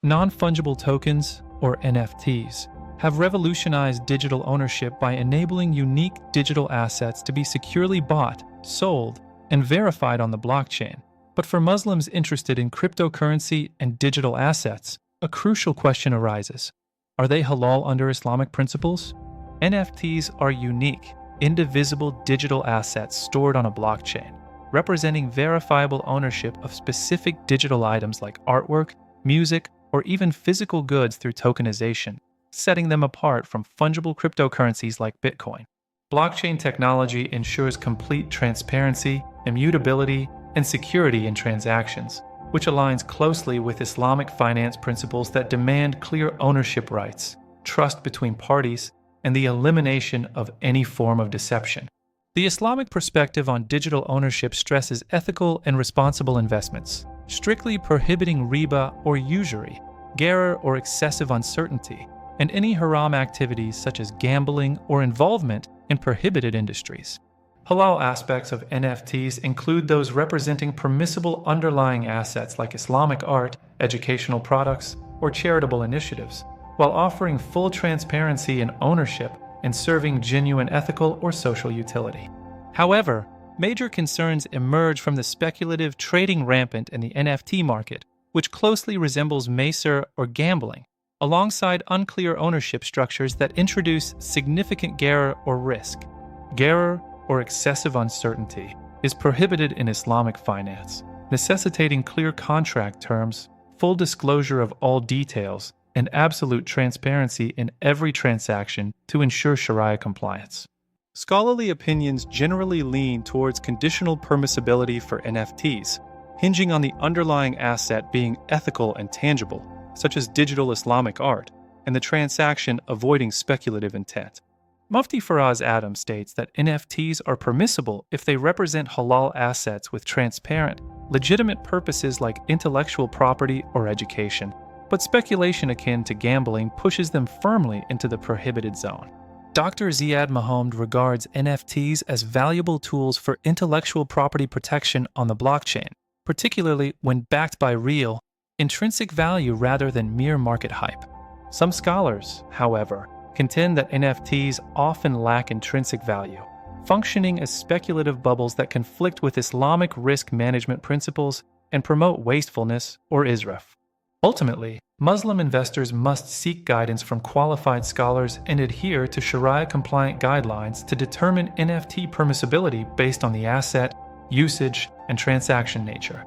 Non-fungible tokens, or NFTs, have revolutionized digital ownership by enabling unique digital assets to be securely bought, sold, and verified on the blockchain. But for Muslims interested in cryptocurrency and digital assets, a crucial question arises. Are they halal under Islamic principles? NFTs are unique, indivisible digital assets stored on a blockchain, representing verifiable ownership of specific digital items like artwork, music, or even physical goods through tokenization, setting them apart from fungible cryptocurrencies like Bitcoin. Blockchain technology ensures complete transparency, immutability, and security in transactions, which aligns closely with Islamic finance principles that demand clear ownership rights, trust between parties, and the elimination of any form of deception. The Islamic perspective on digital ownership stresses ethical and responsible investments, strictly prohibiting riba or usury, gharar or excessive uncertainty, and any haram activities such as gambling or involvement in prohibited industries. Halal aspects of NFTs include those representing permissible underlying assets like Islamic art, educational products, or charitable initiatives, while offering full transparency and ownership and serving genuine ethical or social utility. However, major concerns emerge from the speculative trading rampant in the NFT market, which closely resembles macer or gambling, alongside unclear ownership structures that introduce significant gharar or risk. Gharar, or excessive uncertainty, is prohibited in Islamic finance, necessitating clear contract terms, full disclosure of all details, and absolute transparency in every transaction to ensure Sharia compliance. Scholarly opinions generally lean towards conditional permissibility for NFTs, hinging on the underlying asset being ethical and tangible, such as digital Islamic art, and the transaction avoiding speculative intent. Mufti Faraz Adam states that NFTs are permissible if they represent halal assets with transparent, legitimate purposes like intellectual property or education, but speculation akin to gambling pushes them firmly into the prohibited zone. Dr. Ziad Mohammed regards NFTs as valuable tools for intellectual property protection on the blockchain, particularly when backed by real, intrinsic value rather than mere market hype. Some scholars, however, contend that NFTs often lack intrinsic value, functioning as speculative bubbles that conflict with Islamic risk management principles and promote wastefulness or israf. Ultimately, Muslim investors must seek guidance from qualified scholars and adhere to Sharia-compliant guidelines to determine NFT permissibility based on the asset, usage, and transaction nature.